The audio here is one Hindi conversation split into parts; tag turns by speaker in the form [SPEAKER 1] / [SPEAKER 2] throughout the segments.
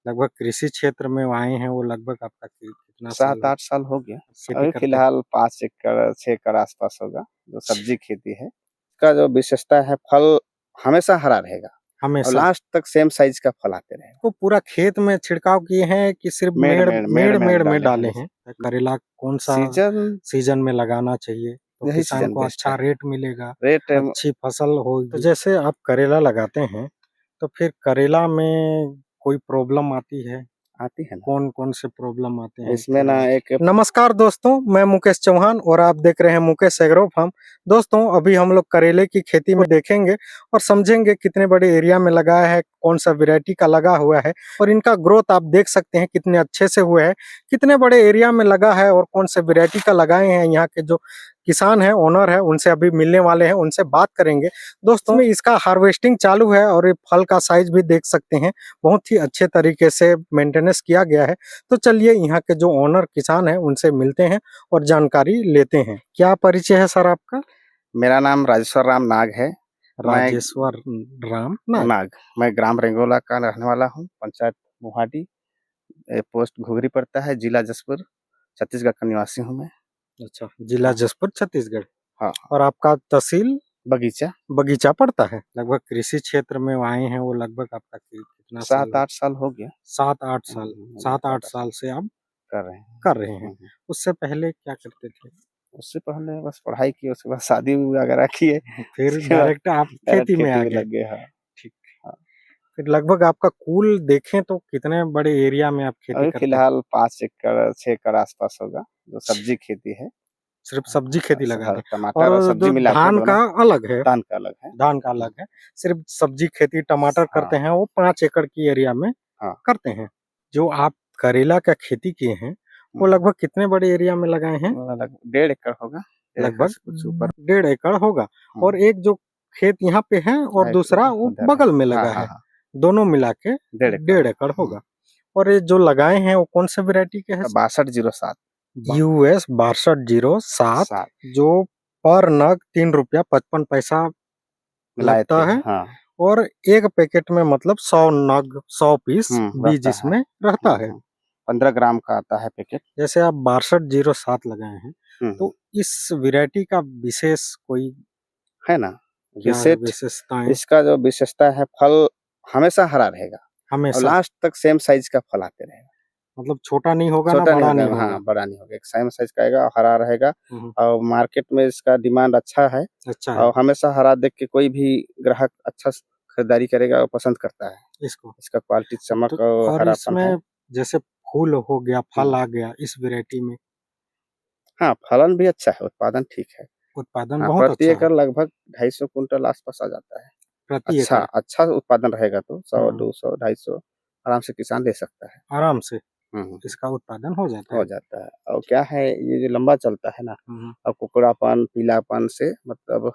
[SPEAKER 1] लगभग कृषि क्षेत्र में आए हैं, वो लगभग आपका कितना साल
[SPEAKER 2] 7-8 साल हो गया।
[SPEAKER 1] खेती
[SPEAKER 2] अभी
[SPEAKER 1] करते हैं?
[SPEAKER 2] फिलहाल 5 एकड़ 6 एकड़ आसपास होगा जो सब्जी खेती है। इसका जो विशेषता है, फल हमेशा हरा रहेगा और
[SPEAKER 1] हमेशा
[SPEAKER 2] लास्ट तक सेम साइज का फल आते रहेगा।
[SPEAKER 1] तो पूरा खेत में छिड़काव किए हैं कि सिर्फ
[SPEAKER 2] मेड़
[SPEAKER 1] मेड़
[SPEAKER 2] मेड़
[SPEAKER 1] मेड़
[SPEAKER 2] मेड़
[SPEAKER 1] मेड़ में
[SPEAKER 2] डाले
[SPEAKER 1] डाले
[SPEAKER 2] हैं।
[SPEAKER 1] हैं? करेला कौन सा
[SPEAKER 2] सीजन
[SPEAKER 1] सीजन में लगाना चाहिए तो
[SPEAKER 2] यही
[SPEAKER 1] किसान
[SPEAKER 2] सीजन
[SPEAKER 1] को
[SPEAKER 2] बेस्ट
[SPEAKER 1] अच्छा
[SPEAKER 2] है।
[SPEAKER 1] रेट मिलेगा,
[SPEAKER 2] रेट
[SPEAKER 1] अच्छी फसल होगी? तो जैसे आप करेला लगाते हैं तो फिर करेला में कोई प्रॉब्लम आती है?
[SPEAKER 2] आती है ना।
[SPEAKER 1] कौन-कौन से प्रॉब्लम आते हैं
[SPEAKER 2] इसमें
[SPEAKER 1] क्या?
[SPEAKER 2] ना एक
[SPEAKER 1] नमस्कार दोस्तों, मैं मुकेश चौहान और आप देख रहे हैं मुकेश एग्रो फार्म। दोस्तों, अभी हम लोग करेले की खेती में देखेंगे और समझेंगे कितने बड़े एरिया में लगाया है, कौन सा वैरायटी का लगा हुआ है और इनका ग्रोथ आप देख सकते हैं कितने अच्छे से हुए हैं, कितने बड़े एरिया में लगा है और कौन से वैरायटी का लगाए हैं। यहाँ के जो किसान है, ओनर है, उनसे अभी मिलने वाले हैं, उनसे बात करेंगे। दोस्तों, इसका हार्वेस्टिंग चालू है और ये फल का साइज भी देख सकते हैं, बहुत ही अच्छे तरीके से मेंटेनेंस किया गया है। तो चलिए यहाँ के जो ओनर किसान हैं उनसे मिलते हैं और जानकारी लेते हैं। क्या परिचय है सर आपका?
[SPEAKER 2] मेरा नाम राजेश्वर राम नाग है।
[SPEAKER 1] राजेश्वर राम नाग।
[SPEAKER 2] मैं ग्राम रेंगोला का रहने वाला हूँ। पंचायत मोहाटी, पोस्ट घुघरी पड़ता है, जिला जसपुर, छत्तीसगढ़ का निवासी हूँ मैं।
[SPEAKER 1] अच्छा, जिला
[SPEAKER 2] हाँ।
[SPEAKER 1] जसपुर छत्तीसगढ़।
[SPEAKER 2] हाँ,
[SPEAKER 1] और आपका तहसील
[SPEAKER 2] बगीचा।
[SPEAKER 1] बगीचा पड़ता है। लगभग कृषि क्षेत्र में आए हैं, वो लगभग आपका कितना साल?
[SPEAKER 2] 7-8 साल हो गया।
[SPEAKER 1] 7-8 साल। 7-8 साल से आप
[SPEAKER 2] कर रहे हैं।
[SPEAKER 1] कर रहे हैं। उससे पहले क्या करते थे?
[SPEAKER 2] उससे पहले बस पढ़ाई की, उसके बाद शादी वगैरह किए।
[SPEAKER 1] फिर
[SPEAKER 2] उसके बाद
[SPEAKER 1] डायरेक्ट आप
[SPEAKER 2] डायरेक्ट
[SPEAKER 1] खेती में आ
[SPEAKER 2] खेती में
[SPEAKER 1] गए।
[SPEAKER 2] लग गए। हाँ।
[SPEAKER 1] ठीक।
[SPEAKER 2] हाँ।
[SPEAKER 1] फिर लगभग आपका कुल देखें तो कितने बड़े एरिया में आप खेती
[SPEAKER 2] अभी
[SPEAKER 1] करते हैं?
[SPEAKER 2] फिलहाल 5 एकड़ 6 एकड़ आसपास होगा जो सब्जी खेती है।
[SPEAKER 1] सिर्फ सब्जी खेती लगा
[SPEAKER 2] हाँ,
[SPEAKER 1] दें
[SPEAKER 2] टमाटर और
[SPEAKER 1] और
[SPEAKER 2] सब्जी
[SPEAKER 1] जो
[SPEAKER 2] मिला के
[SPEAKER 1] धान
[SPEAKER 2] दोनों।
[SPEAKER 1] का अलग है,
[SPEAKER 2] धान का अलग है।
[SPEAKER 1] धान का अलग है। सिर्फ सब्जी खेती टमाटर करते
[SPEAKER 2] हाँ।
[SPEAKER 1] हैं, वो 5 एकड़ की एरिया में
[SPEAKER 2] हाँ।
[SPEAKER 1] करते हैं। जो आप करेला का खेती किए हैं, वो लगभग कितने बड़े एरिया में लगाए हैं?
[SPEAKER 2] लगभग 1.5 एकड़ होगा। 1.5 एकड़
[SPEAKER 1] लगभग
[SPEAKER 2] से कुछ ऊपर।
[SPEAKER 1] 1.5 एकड़ होगा। और एक जो खेत यहाँ पे है और दूसरा वो
[SPEAKER 2] उधर है।
[SPEAKER 1] बगल में
[SPEAKER 2] हाँ,
[SPEAKER 1] लगा
[SPEAKER 2] हाँ,
[SPEAKER 1] है,
[SPEAKER 2] हाँ।
[SPEAKER 1] दोनों मिला के
[SPEAKER 2] 1.5 एकड़
[SPEAKER 1] 1.5 एकड़ होगा। और ये जो लगाए हैं वो कौन से वैरायटी के हैं?
[SPEAKER 2] 6207
[SPEAKER 1] US 6207
[SPEAKER 2] 7
[SPEAKER 1] जो पर नग 3 रुपया 55 पैसा
[SPEAKER 2] मिलाए
[SPEAKER 1] लगता
[SPEAKER 2] थे।
[SPEAKER 1] है
[SPEAKER 2] हाँ।
[SPEAKER 1] और एक पैकेट में मतलब 100 नग 100 पीस बीज
[SPEAKER 2] रहता है।
[SPEAKER 1] इसमें रहता है।
[SPEAKER 2] 15 ग्राम का आता है पैकेट।
[SPEAKER 1] जैसे आप 6207 लगाए हैं
[SPEAKER 2] हम्म,
[SPEAKER 1] तो इस वैरायटी का विशेष कोई
[SPEAKER 2] है ना।
[SPEAKER 1] क्या है
[SPEAKER 2] विशेष
[SPEAKER 1] विशेषताएं?
[SPEAKER 2] इसका जो विशेषता है, फल हमेशा हरा रहेगा और
[SPEAKER 1] हमेशा
[SPEAKER 2] लास्ट तक सेम साइज का फल आते रहेगा।
[SPEAKER 1] मतलब छोटा नहीं होगा ना
[SPEAKER 2] छोटा नहीं
[SPEAKER 1] बड़ा नहीं
[SPEAKER 2] होगा।
[SPEAKER 1] होगा।
[SPEAKER 2] हाँ, बड़ा नहीं होगा, एक सेम साइज का आएगा, हरा रहेगा।
[SPEAKER 1] हम्म,
[SPEAKER 2] और मार्केट में इसका डिमांड अच्छा है
[SPEAKER 1] अच्छा है
[SPEAKER 2] और हमेशा हरा देख के कोई भी ग्राहक अच्छा खरीदारी करेगा और पसंद करता है।
[SPEAKER 1] इसको।
[SPEAKER 2] इसका क्वालिटी,
[SPEAKER 1] तो
[SPEAKER 2] चमक और
[SPEAKER 1] और
[SPEAKER 2] हरापन है।
[SPEAKER 1] इसमें जैसे फूल हो गया, फल
[SPEAKER 2] हम्म,
[SPEAKER 1] आ गया इस वैरायटी में,
[SPEAKER 2] हाँ, फलन भी अच्छा है, उत्पादन ठीक है।
[SPEAKER 1] उत्पादन
[SPEAKER 2] हाँ,
[SPEAKER 1] बहुत
[SPEAKER 2] प्रति
[SPEAKER 1] अच्छा है
[SPEAKER 2] एकड़ लगभग 250 कुंटल आसपास आ जाता है।
[SPEAKER 1] प्रति एकड़।
[SPEAKER 2] अच्छा उत्पादन रहेगा तो 100,
[SPEAKER 1] हम्म,
[SPEAKER 2] 200, 250 आराम से किसान ले सकता है।
[SPEAKER 1] आराम से
[SPEAKER 2] हम्म,
[SPEAKER 1] इसका उत्पादन हो जाता
[SPEAKER 2] हो
[SPEAKER 1] है।
[SPEAKER 2] जाता है। और क्या है, ये जो लंबा चलता है ना,
[SPEAKER 1] हम्म,
[SPEAKER 2] और कुकड़ापन, पीलापन से मतलब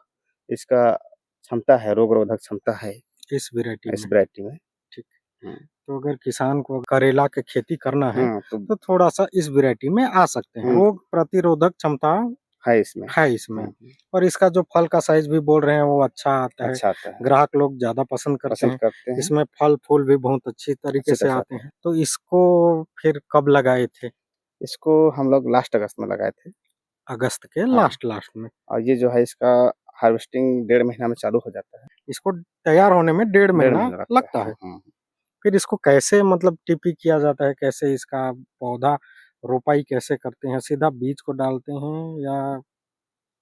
[SPEAKER 2] इसका क्षमता है, रोग रोधक क्षमता है
[SPEAKER 1] इस वैरायटी
[SPEAKER 2] इस
[SPEAKER 1] में।
[SPEAKER 2] वैरायटी में।
[SPEAKER 1] ठीक।
[SPEAKER 2] हम्म,
[SPEAKER 1] तो अगर किसान को करेला की खेती करना है
[SPEAKER 2] तो
[SPEAKER 1] तो थोड़ा सा इस वैरायटी में आ सकते हैं। रोग प्रतिरोधक क्षमता
[SPEAKER 2] है इसमें।
[SPEAKER 1] है इसमें। और इसका जो फल का साइज भी बोल रहे हैं वो अच्छा आता है,
[SPEAKER 2] अच्छा आता है,
[SPEAKER 1] ग्राहक लोग ज्यादा पसंद करते
[SPEAKER 2] पसंद
[SPEAKER 1] हैं।
[SPEAKER 2] करते हैं।
[SPEAKER 1] इसमें फल फूल भी बहुत अच्छी तरीके
[SPEAKER 2] अच्छे
[SPEAKER 1] से
[SPEAKER 2] तरह से
[SPEAKER 1] आते
[SPEAKER 2] आता है।
[SPEAKER 1] हैं। तो इसको फिर कब लगाए थे?
[SPEAKER 2] इसको हम लोग लास्ट अगस्त में लगाए थे।
[SPEAKER 1] अगस्त के
[SPEAKER 2] हाँ,
[SPEAKER 1] लास्ट लास्ट में।
[SPEAKER 2] और ये जो है इसका हार्वेस्टिंग 1.5 महीना में चालू हो जाता है।
[SPEAKER 1] इसको तैयार होने में 1.5
[SPEAKER 2] 1.5
[SPEAKER 1] महीना
[SPEAKER 2] महीना लगता है।
[SPEAKER 1] लगता है। फिर इसको कैसे मतलब टिपी किया जाता है, कैसे इसका पौधा रोपाई कैसे करते हैं? सीधा बीज को डालते हैं या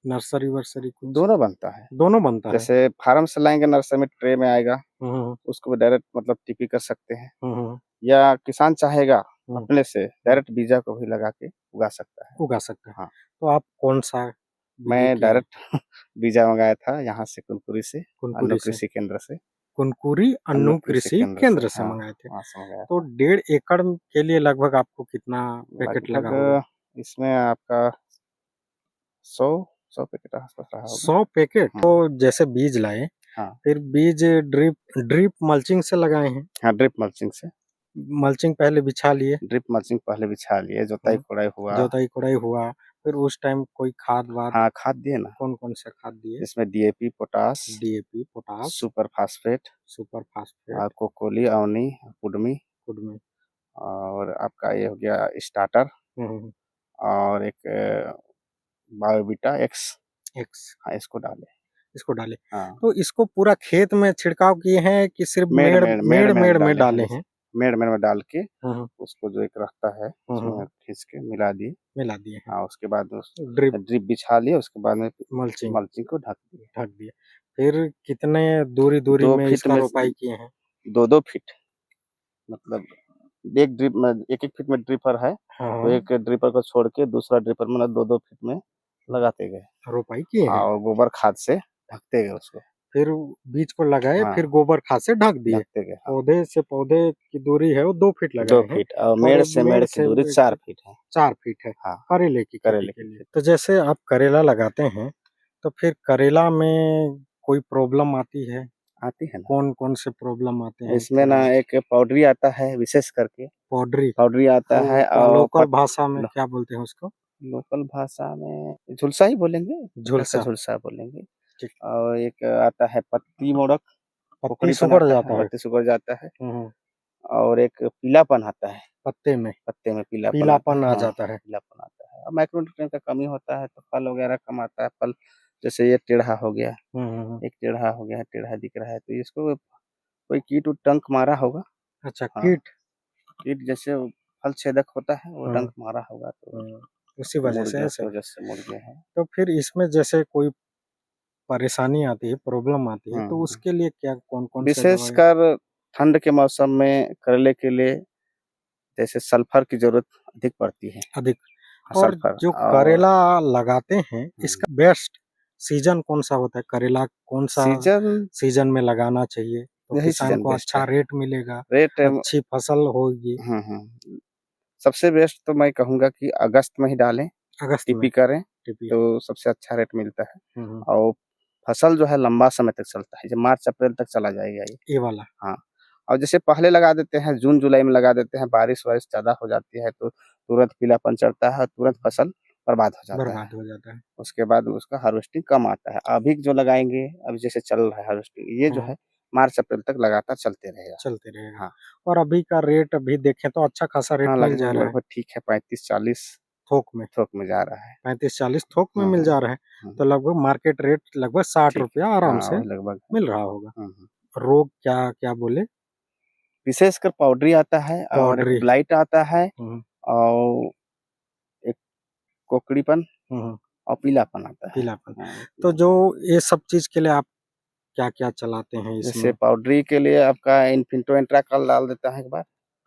[SPEAKER 1] नर्सरी वर्सरी कुछ?
[SPEAKER 2] दोनों बनता है।
[SPEAKER 1] दोनों बनता है।
[SPEAKER 2] जैसे फार्म से लाएंगे, नर्सरी में ट्रे में आएगा,
[SPEAKER 1] हम्म
[SPEAKER 2] उसको डायरेक्ट मतलब टिपी कर सकते हैं।
[SPEAKER 1] हम्म
[SPEAKER 2] या किसान चाहेगा
[SPEAKER 1] हम्म,
[SPEAKER 2] अपने से
[SPEAKER 1] हम्म,
[SPEAKER 2] डायरेक्ट बीजा को भी लगा के उगा सकता है।
[SPEAKER 1] उगा सकते हैं।
[SPEAKER 2] हाँ,
[SPEAKER 1] तो आप कौन सा विधि
[SPEAKER 2] मैं
[SPEAKER 1] किए हैं?
[SPEAKER 2] डायरेक्ट बीजा मंगाया था यहाँ से, कुनकुरी से, अन्नू
[SPEAKER 1] कुनकुरी से?
[SPEAKER 2] कृषि केंद्र से।
[SPEAKER 1] कुनकुरी
[SPEAKER 2] अन्नू
[SPEAKER 1] अन्नू
[SPEAKER 2] कृषि
[SPEAKER 1] कृषि
[SPEAKER 2] केंद्र से,
[SPEAKER 1] केंद्र से
[SPEAKER 2] हाँ,
[SPEAKER 1] मंगाए थे।
[SPEAKER 2] वहाँ से मंगाया
[SPEAKER 1] तो
[SPEAKER 2] था।
[SPEAKER 1] 1.5 एकड़ के लिए लगभग आपको कितना पैकेट लगा होगा?
[SPEAKER 2] लगभग इसमें आपका 100 पैकेट आसपास रहा होगा।
[SPEAKER 1] 100 पैकेट। तो
[SPEAKER 2] हाँ।
[SPEAKER 1] जैसे बीज लाए,
[SPEAKER 2] हाँ।
[SPEAKER 1] फिर बीज ड्रिप ड्रिप मल्चिंग से लगाए हैं?
[SPEAKER 2] हाँ, ड्रिप मल्चिंग से।
[SPEAKER 1] मल्चिंग पहले बिछा लिए,
[SPEAKER 2] ड्रिप मल्चिंग पहले बिछा लिए, जोताई कोड़ाई हुआ।
[SPEAKER 1] जोताई कोड़ाई हुआ, फिर उस टाइम कोई खाद वाद
[SPEAKER 2] हाँ, खाद दिए ना,
[SPEAKER 1] कौन-कौन से खाद दिए?
[SPEAKER 2] इसमें DAP, potash,
[SPEAKER 1] DAP, potash,
[SPEAKER 2] super phosphate
[SPEAKER 1] super
[SPEAKER 2] और
[SPEAKER 1] फास्फेट,
[SPEAKER 2] कोकोली, अवनी, कुडमी।
[SPEAKER 1] कुड में।
[SPEAKER 2] और आपका ये हो गया स्टार्टर
[SPEAKER 1] हम्म,
[SPEAKER 2] और एक बायोवीटा एक्स।
[SPEAKER 1] एक्स
[SPEAKER 2] हाँ, इसको डालें।
[SPEAKER 1] इसको डाले।
[SPEAKER 2] हाँ,
[SPEAKER 1] तो इसको पूरा खेत में छिड़काव किए हैं कि सिर्फ
[SPEAKER 2] मेड़
[SPEAKER 1] मेड़
[SPEAKER 2] मेड़
[SPEAKER 1] मेड़
[SPEAKER 2] मेड़ में
[SPEAKER 1] मेड़ में
[SPEAKER 2] डाले हैं,
[SPEAKER 1] डाले
[SPEAKER 2] जैसे
[SPEAKER 1] हैं?
[SPEAKER 2] मेड़ मेड़ में डाल के
[SPEAKER 1] हम्म,
[SPEAKER 2] उसको जो एक रहता है उसमें खींच के मिला दिए।
[SPEAKER 1] मिला दिए हैं।
[SPEAKER 2] हाँ, उसके बाद उस
[SPEAKER 1] ड्रिप
[SPEAKER 2] ड्रिप बिछा लिए, उसके बाद में
[SPEAKER 1] मल्चिंग
[SPEAKER 2] मल्चिंग को ढक दिए।
[SPEAKER 1] ढक दिया। फिर कितने दूरी दूरी
[SPEAKER 2] 2
[SPEAKER 1] में
[SPEAKER 2] फीट
[SPEAKER 1] इसका
[SPEAKER 2] में
[SPEAKER 1] रोपाई किए हैं?
[SPEAKER 2] 2-2 फीट, मतलब एक ड्रिप में 1-1 फीट में ड्रिपर है,
[SPEAKER 1] हाँ
[SPEAKER 2] तो
[SPEAKER 1] हाँ,
[SPEAKER 2] एक ड्रिपर को छोड़ के दूसरा ड्रिपर मतलब 2-2 फीट में लगाते गए।
[SPEAKER 1] रोपाई किए
[SPEAKER 2] हाँ,
[SPEAKER 1] हैं।
[SPEAKER 2] और गोबर खाद से ढकते गए उसको।
[SPEAKER 1] फिर बीज को लगाए,
[SPEAKER 2] हाँ,
[SPEAKER 1] फिर गोबर खाद से ढक दिए।
[SPEAKER 2] ढकते गए, हाँ।
[SPEAKER 1] पौधे से पौधे की दूरी है वो 2 फीट
[SPEAKER 2] 2
[SPEAKER 1] लगाए हैं
[SPEAKER 2] फीट और
[SPEAKER 1] और
[SPEAKER 2] मेड़ से
[SPEAKER 1] मेड़
[SPEAKER 2] मेड़ की
[SPEAKER 1] से
[SPEAKER 2] दूरी
[SPEAKER 1] मेड़
[SPEAKER 2] 4
[SPEAKER 1] की
[SPEAKER 2] फीट है।
[SPEAKER 1] 4 फीट है
[SPEAKER 2] हाँ,
[SPEAKER 1] करेले की खेती
[SPEAKER 2] करेले
[SPEAKER 1] के
[SPEAKER 2] की
[SPEAKER 1] लिए।
[SPEAKER 2] खेती।
[SPEAKER 1] तो जैसे आप करेला लगाते हैं, तो फिर करेला में कोई प्रॉब्लम आती है?
[SPEAKER 2] आती है ना।
[SPEAKER 1] कौन-कौन से प्रॉब्लम आते हैं
[SPEAKER 2] इसमें ना
[SPEAKER 1] करेला?
[SPEAKER 2] एक पाउडरी आता है विशेष करके,
[SPEAKER 1] पौडरी,
[SPEAKER 2] पाउडरी आता
[SPEAKER 1] वो
[SPEAKER 2] है
[SPEAKER 1] क्या
[SPEAKER 2] और
[SPEAKER 1] लोकल भाषा में
[SPEAKER 2] लो
[SPEAKER 1] क्या बोलते हैं उसको?
[SPEAKER 2] लोकल भाषा में झुलसा ही बोलेंगे, एक तरह का
[SPEAKER 1] झुलसा,
[SPEAKER 2] झुलसा बोलेंगे।
[SPEAKER 1] ठीक।
[SPEAKER 2] और एक आता है पत्ती मोड़क,
[SPEAKER 1] पत्ती
[SPEAKER 2] कोकड़ीपन
[SPEAKER 1] सिकुड़
[SPEAKER 2] आता है,
[SPEAKER 1] जाता है।
[SPEAKER 2] पत्ती सिकुड़ जाता है
[SPEAKER 1] हुँ,
[SPEAKER 2] और एक पीलापन आता है,
[SPEAKER 1] पत्ते में
[SPEAKER 2] पत्ते में पीलापन आता
[SPEAKER 1] पीलापन
[SPEAKER 2] है।
[SPEAKER 1] आ
[SPEAKER 2] हाँ,
[SPEAKER 1] जाता है।
[SPEAKER 2] पीलापन आता है और माइक्रोन्यूट्रिएंट का कमी होता है तो फल वगैरह कम आता है। फल जैसे ये टेढ़ा हो गया,
[SPEAKER 1] हुँ।
[SPEAKER 2] एक टेढ़ा हो गया है, टेढ़ा दिख रहा है, तो इसको कोई कीट उट डंक मारा होगा।
[SPEAKER 1] अच्छा,
[SPEAKER 2] हाँ,
[SPEAKER 1] कीट।
[SPEAKER 2] कीट जैसे वो फल छेदक होता है, वो
[SPEAKER 1] हुँ,
[SPEAKER 2] डंक मारा होगा तो
[SPEAKER 1] हुँ। उसी वजह
[SPEAKER 2] मुड़
[SPEAKER 1] से
[SPEAKER 2] गया,
[SPEAKER 1] ऐसे।
[SPEAKER 2] उसकी वजह से मुड़ गया है।
[SPEAKER 1] तो फिर इसमें जैसे कोई परेशानी आती है, प्रॉब्लम आती है, तो
[SPEAKER 2] हुँ।
[SPEAKER 1] उसके लिए क्या कौन-कौन से दवाई?
[SPEAKER 2] विशेषकर ठंड के मौसम में करेले के लिए जैसे सल्फर की ज़रूरत अधिक पड़ती है।
[SPEAKER 1] अधिक?
[SPEAKER 2] हाँ,
[SPEAKER 1] और
[SPEAKER 2] सल्फर
[SPEAKER 1] जो
[SPEAKER 2] और
[SPEAKER 1] करेला लगाते हैं,
[SPEAKER 2] हुँ,
[SPEAKER 1] इसका बेस्ट सीज़न कौन-सा होता है? करेला कौन-सा
[SPEAKER 2] सीज़न
[SPEAKER 1] सीज़न में लगाना चाहिए, तो
[SPEAKER 2] यही
[SPEAKER 1] किसान
[SPEAKER 2] सीज़न
[SPEAKER 1] को
[SPEAKER 2] बेस्ट
[SPEAKER 1] अच्छा
[SPEAKER 2] है।
[SPEAKER 1] रेट मिलेगा,
[SPEAKER 2] रेट
[SPEAKER 1] अच्छी फसल होगी?
[SPEAKER 2] हुँ। सबसे बेस्ट तो मैं कहूँगा कि अगस्त में ही डालें,
[SPEAKER 1] अगस्त में
[SPEAKER 2] टिपी करें,
[SPEAKER 1] टिपिया।
[SPEAKER 2] तो सबसे अच्छा रेट मिलता है
[SPEAKER 1] हुँ।
[SPEAKER 2] और फसल जो है लंबा समय तक चलता है, जो मार्च अप्रैल तक चला जाएगा ये।
[SPEAKER 1] ये वाला
[SPEAKER 2] हाँ, और जैसे पहले लगा देते हैं, जून-जुलाई में लगा देते हैं, बारिश-वारिश ज़्यादा हो जाती है, तो तुरंत पीलापन चढ़ता है और तुरंत फसल बर्बाद हो जाता है।
[SPEAKER 1] बर्बाद हो जाता है।
[SPEAKER 2] उसके बाद उसका हार्वेस्टिंग कम आता है। अभी जो लगाएँगे, अभी जैसे चल रहा है हार्वेस्टिंग, ये जो
[SPEAKER 1] हुँ,
[SPEAKER 2] है मार्च अप्रैल तक लगातार चलते रहेगा।
[SPEAKER 1] चलते रहेगा।
[SPEAKER 2] हाँ,
[SPEAKER 1] और अभी का रेट अभी देखें तो अच्छा खासा रेट
[SPEAKER 2] हाँ,
[SPEAKER 1] मिल जा रहा है,
[SPEAKER 2] लगभग-लगभग ठीक है 35-40
[SPEAKER 1] थोक में।
[SPEAKER 2] थोक में जा रहा है।
[SPEAKER 1] 35-40 थोक में
[SPEAKER 2] हुँ,
[SPEAKER 1] मिल
[SPEAKER 2] हुँ,
[SPEAKER 1] जा रहा है, तो
[SPEAKER 2] हुँ,
[SPEAKER 1] लगभग मार्केट रेट लगभग ₹60
[SPEAKER 2] ठीक है।
[SPEAKER 1] आराम
[SPEAKER 2] हाँ,
[SPEAKER 1] से
[SPEAKER 2] वही लगभग है।
[SPEAKER 1] मिल रहा होगा।
[SPEAKER 2] हुँ, हुँ।
[SPEAKER 1] रोग क्या क्या बोले?
[SPEAKER 2] विशेषकर पाउडरी आता है और एक
[SPEAKER 1] पॉडरी।
[SPEAKER 2] ब्लाइट आता है
[SPEAKER 1] हुँ,
[SPEAKER 2] और एक कोकड़ीपन
[SPEAKER 1] हुँ,
[SPEAKER 2] और पीलापन आता है।
[SPEAKER 1] पीलापन।
[SPEAKER 2] हाँ,
[SPEAKER 1] तो जो
[SPEAKER 2] पीलापन।
[SPEAKER 1] ये सब चीज़ के लिए आप क्या-क्या चलाते हैं
[SPEAKER 2] जैसे
[SPEAKER 1] इसमें?
[SPEAKER 2] पाउडरी के लिए आपका इन्फिंटो इंट्राकॉल डाल देता है एक बार,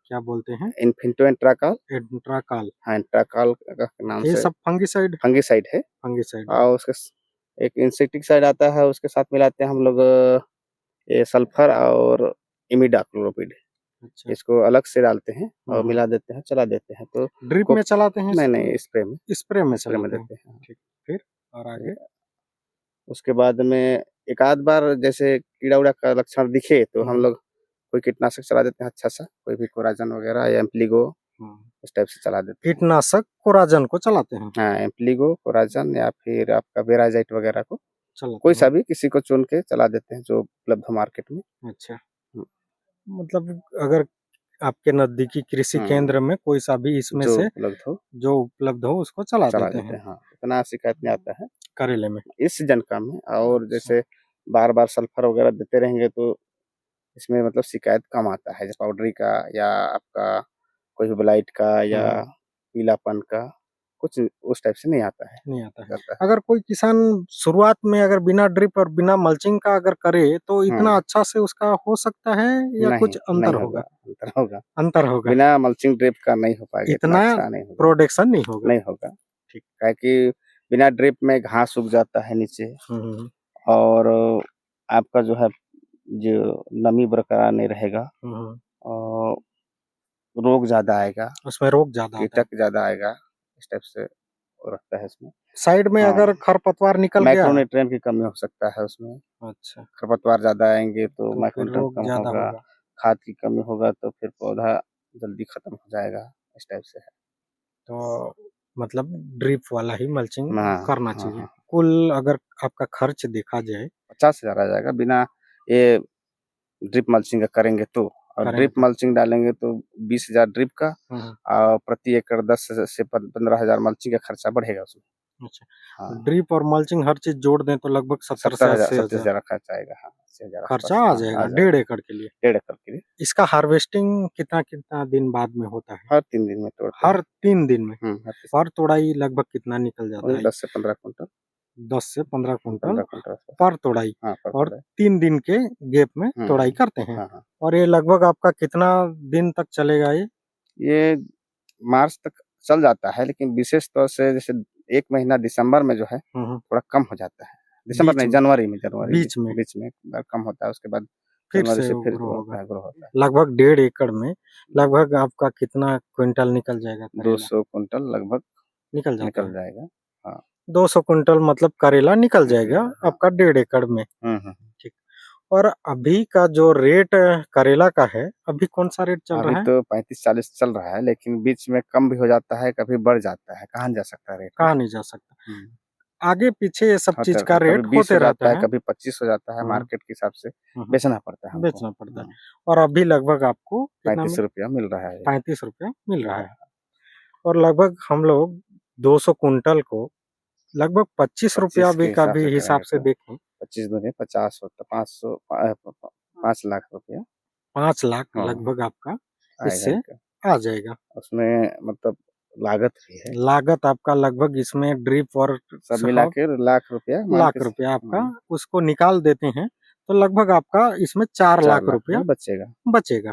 [SPEAKER 1] क्या बोलते हैं?
[SPEAKER 2] इन्फिंटो इंट्राकॉल।
[SPEAKER 1] एट्राकाल।
[SPEAKER 2] हाँ, इंट्राकॉल के नाम
[SPEAKER 1] ये
[SPEAKER 2] से
[SPEAKER 1] सब फंगिसाइड
[SPEAKER 2] फंगिसाइड है
[SPEAKER 1] फंगिसाइड है।
[SPEAKER 2] और उसके एक इंसेक्टिसाइड आता है, उसके साथ मिलाते हैं हम लोग ये सल्फर और इमिडाक्लोप्रिड।
[SPEAKER 1] अच्छा।
[SPEAKER 2] इसको अलग से डालते हैं
[SPEAKER 1] हुँ,
[SPEAKER 2] और
[SPEAKER 1] हुँ।
[SPEAKER 2] मिला देते हैं, चला देते हैं तो
[SPEAKER 1] ड्रिप
[SPEAKER 2] को
[SPEAKER 1] में चलाते हैं
[SPEAKER 2] नहीं,
[SPEAKER 1] इसको?
[SPEAKER 2] नहीं
[SPEAKER 1] स्प्रे में
[SPEAKER 2] स्प्रे में
[SPEAKER 1] चलाते हैं।
[SPEAKER 2] देते हैं।
[SPEAKER 1] ठीक, फिर और आगे?
[SPEAKER 2] उसके बाद में एक आध बार जैसे कीड़ा-उड़ा का लक्षण दिखे तो
[SPEAKER 1] हुँ,
[SPEAKER 2] हम
[SPEAKER 1] हुँ।
[SPEAKER 2] लोग कोई कीटनाशक चला देते हैं अच्छा-सा, कोई भी कोराज़न वगैरह या एम्प्लीगो
[SPEAKER 1] हुँ।
[SPEAKER 2] इस टाइप से चला देते हैं।
[SPEAKER 1] कीटनाशक कोराज़न को चलाते हैं?
[SPEAKER 2] हाँ, एम्प्लीगो, कोराज़न या फिर आपका बेराज़ाइट वगैरह को
[SPEAKER 1] चलाते
[SPEAKER 2] कोई
[SPEAKER 1] हैं।
[SPEAKER 2] सा भी किसी को चुन के चला देते हैं जो उपलब्ध हो मार्केट में।
[SPEAKER 1] अच्छा।
[SPEAKER 2] हुँ,
[SPEAKER 1] मतलब अगर आपके नज़दीकी कृषि
[SPEAKER 2] हुँ,
[SPEAKER 1] केंद्र में कोई सा भी इसमें
[SPEAKER 2] जो
[SPEAKER 1] से
[SPEAKER 2] उपलब्ध हो
[SPEAKER 1] जो उपलब्ध हो उसको चला
[SPEAKER 2] चला
[SPEAKER 1] देते
[SPEAKER 2] देते
[SPEAKER 1] हैं
[SPEAKER 2] हैं, हाँ, इतना शिकायत नहीं आता है
[SPEAKER 1] करेले में।
[SPEAKER 2] इस सीज़न का में और
[SPEAKER 1] अच्छा।
[SPEAKER 2] जैसे बार-बार सल्फर वगैरह देते रहेंगे तो इसमें मतलब शिकायत कम आता है, जैसे पाउडरी का या आपका कोई भी ब्लाइट का
[SPEAKER 1] हुँ,
[SPEAKER 2] या
[SPEAKER 1] हुँ।
[SPEAKER 2] पीलापन का, कुछ उस टाइप से नहीं आता है,
[SPEAKER 1] नहीं आता है।
[SPEAKER 2] रहता है।
[SPEAKER 1] अगर कोई किसान शुरुआत में अगर बिना ड्रिप और बिना मल्चिंग का अगर करे तो इतना
[SPEAKER 2] हुँ,
[SPEAKER 1] अच्छा से उसका हो सकता है या
[SPEAKER 2] नहीं,
[SPEAKER 1] कुछ अंतर
[SPEAKER 2] नहीं होगा,
[SPEAKER 1] होगा?
[SPEAKER 2] अंतर होगा।
[SPEAKER 1] अंतर होगा।
[SPEAKER 2] बिना मल्चिंग ड्रिप का नहीं हो पाएगा, इतना
[SPEAKER 1] इतना
[SPEAKER 2] अच्छा नहीं होगा,
[SPEAKER 1] प्रोडक्शन नहीं होगा।
[SPEAKER 2] नहीं होगा।
[SPEAKER 1] ठीक।
[SPEAKER 2] काहे कि बिना ड्रिप में घास उग जाता है नीचे
[SPEAKER 1] हुँ, हुँ, हुँ।
[SPEAKER 2] और आपका जो है, जो नमी बरकरार नहीं रहेगा
[SPEAKER 1] हुँ, हुँ।
[SPEAKER 2] और रोग ज़्यादा आएगा,
[SPEAKER 1] उसमें रोग ज़्यादा आता है।
[SPEAKER 2] कीटक ज़्यादा आएगा, इस टाइप से वो रहता है इसमें।
[SPEAKER 1] साइड में
[SPEAKER 2] हाँ,
[SPEAKER 1] अगर खरपतवार निकल गया
[SPEAKER 2] मैक्रोन्यूट्रिएंट की कमी हो सकता है उसमें,
[SPEAKER 1] अच्छा,
[SPEAKER 2] खरपतवार ज़्यादा आएँगे तो
[SPEAKER 1] तो फिर
[SPEAKER 2] मैक्रोन्यूट्रिएंट
[SPEAKER 1] रोग
[SPEAKER 2] कम
[SPEAKER 1] ज़्यादा
[SPEAKER 2] होगा,
[SPEAKER 1] होगा।
[SPEAKER 2] खाद की कमी होगा तो फिर पौधा जल्दी खत्म हो जाएगा, इस टाइप से है।
[SPEAKER 1] तो मतलब ड्रिप वाला ही मल्चिंग
[SPEAKER 2] हाँ,
[SPEAKER 1] करना
[SPEAKER 2] हाँ,
[SPEAKER 1] चाहिए।
[SPEAKER 2] हाँ,
[SPEAKER 1] कुल अगर आपका खर्च देखा जाए
[SPEAKER 2] 50,000 आ जाएगा बिना ये ड्रिप मल्चिंग का करेंगे तो, और
[SPEAKER 1] करेंगे
[SPEAKER 2] ड्रिप
[SPEAKER 1] तो।
[SPEAKER 2] मल्चिंग डालेंगे तो 20,000 ड्रिप का और प्रति एकड़ 10 से 15,000 मल्चिंग का खर्चा बढ़ेगा उसमें।
[SPEAKER 1] अच्छा,
[SPEAKER 2] हाँ,
[SPEAKER 1] ड्रिप और मल्चिंग हर चीज जोड़ दें तो लगभग 70 से
[SPEAKER 2] 70,000
[SPEAKER 1] 80 हजार
[SPEAKER 2] 70,000 खर्चा आएगा। हाँ, 80,000
[SPEAKER 1] खर्चा
[SPEAKER 2] आसपास
[SPEAKER 1] आ
[SPEAKER 2] हाँ,
[SPEAKER 1] जाएगा
[SPEAKER 2] आ
[SPEAKER 1] 1.5
[SPEAKER 2] जाएगा।
[SPEAKER 1] एकड़ के लिए।
[SPEAKER 2] 1.5 एकड़ के लिए
[SPEAKER 1] इसका हार्वेस्टिंग कितना कितना दिन बाद में होता है?
[SPEAKER 2] हर 3 दिन में तोड़ते
[SPEAKER 1] हर
[SPEAKER 2] हैं।
[SPEAKER 1] 3 दिन में।
[SPEAKER 2] हर
[SPEAKER 1] पर तोड़ाई लगभग कितना निकल जाता
[SPEAKER 2] वही
[SPEAKER 1] है?
[SPEAKER 2] 10 से 15 कुंटल
[SPEAKER 1] 10 से 15 कुंटल
[SPEAKER 2] 15 कुंटल आसपास।
[SPEAKER 1] पर तोड़ाई
[SPEAKER 2] हाँ, पर
[SPEAKER 1] और
[SPEAKER 2] तोड़ाई।
[SPEAKER 1] 3 दिन के गैप में तोड़ाई करते हैं।
[SPEAKER 2] हाँ, हाँ।
[SPEAKER 1] और ये लगभग आपका कितना दिन तक चलेगा ये?
[SPEAKER 2] ये मार्च तक चल जाता है, लेकिन विशेष तौर से जैसे 1 महीना दिसंबर में जो है
[SPEAKER 1] हुँ,
[SPEAKER 2] थोड़ा कम हो जाता है। दिसंबर
[SPEAKER 1] बीच
[SPEAKER 2] नहीं,
[SPEAKER 1] में
[SPEAKER 2] जनवरी
[SPEAKER 1] बीच में
[SPEAKER 2] बीच में एक बार कम होता है, उसके बाद
[SPEAKER 1] फिर
[SPEAKER 2] जनवरी
[SPEAKER 1] से
[SPEAKER 2] से
[SPEAKER 1] वो
[SPEAKER 2] फिर
[SPEAKER 1] ग्रो
[SPEAKER 2] वो
[SPEAKER 1] होगा।
[SPEAKER 2] होता है, ग्रो होता है।
[SPEAKER 1] लगभग 1.5 एकड़ में लगभग आपका कितना क्विंटल निकल जाएगा करेला?
[SPEAKER 2] 200 कुंटल लगभग
[SPEAKER 1] निकल जाता
[SPEAKER 2] निकल
[SPEAKER 1] है।
[SPEAKER 2] जाएगा। हाँ।
[SPEAKER 1] 200 क्विंटल मतलब करेला निकल जाएगा
[SPEAKER 2] हाँ।
[SPEAKER 1] आपका 1.5 एकड़ में।
[SPEAKER 2] हुँ।
[SPEAKER 1] ठीक। और अभी का जो रेट करेला का है, अभी कौन-सा रेट चल
[SPEAKER 2] अभी
[SPEAKER 1] रहा है?
[SPEAKER 2] तो 35-40 चल रहा है, लेकिन बीच में कम भी हो जाता है, कभी बढ़ जाता है, कहा नहीं जा सकता रेट ना।
[SPEAKER 1] कहा नहीं जा सकता।
[SPEAKER 2] हुँ।
[SPEAKER 1] आगे-पीछे ये सब
[SPEAKER 2] होता
[SPEAKER 1] चीज़
[SPEAKER 2] रहता
[SPEAKER 1] का
[SPEAKER 2] है, कभी
[SPEAKER 1] रेट
[SPEAKER 2] 20
[SPEAKER 1] होते
[SPEAKER 2] हो
[SPEAKER 1] रहता
[SPEAKER 2] जाता है,
[SPEAKER 1] है।
[SPEAKER 2] कभी 25 हो जाता है,
[SPEAKER 1] हुँ,
[SPEAKER 2] मार्केट के हिसाब से
[SPEAKER 1] हुँ, हुँ।
[SPEAKER 2] बेचना पड़ता है हमको।
[SPEAKER 1] बेचना पड़ता है।
[SPEAKER 2] हुँ।
[SPEAKER 1] और अभी लगभग आपको कितना मिल
[SPEAKER 2] ₹35 मिल रहा है।
[SPEAKER 1] ₹35 मिल
[SPEAKER 2] मिल
[SPEAKER 1] रहा
[SPEAKER 2] रहा
[SPEAKER 1] है।
[SPEAKER 2] है।
[SPEAKER 1] और लगभग हम लोग 200 कुंटल को लगभग ₹25
[SPEAKER 2] 25
[SPEAKER 1] भी
[SPEAKER 2] के
[SPEAKER 1] का
[SPEAKER 2] हिसाब
[SPEAKER 1] भी
[SPEAKER 2] से
[SPEAKER 1] हिसाब
[SPEAKER 2] करेंगे
[SPEAKER 1] से
[SPEAKER 2] तो
[SPEAKER 1] देखें
[SPEAKER 2] 25 दूनी 50 होता 500 5 लाख रुपया
[SPEAKER 1] 5 लाख
[SPEAKER 2] हाँ,
[SPEAKER 1] लगभग आपका
[SPEAKER 2] आएगा
[SPEAKER 1] इससे
[SPEAKER 2] इनका।
[SPEAKER 1] आ जाएगा।
[SPEAKER 2] उसमें मतलब लागत भी है।
[SPEAKER 1] लागत आपका लगभग इसमें ड्रिप और
[SPEAKER 2] सब मिला
[SPEAKER 1] सब
[SPEAKER 2] के लाख रुपया मान
[SPEAKER 1] लाख
[SPEAKER 2] के
[SPEAKER 1] रुपया आपका
[SPEAKER 2] हुँ,
[SPEAKER 1] उसको निकाल देते हैं, तो लगभग आपका इसमें 4
[SPEAKER 2] 4
[SPEAKER 1] लाख
[SPEAKER 2] लाख
[SPEAKER 1] रुपया
[SPEAKER 2] रुपया बचेगा।
[SPEAKER 1] बचेगा।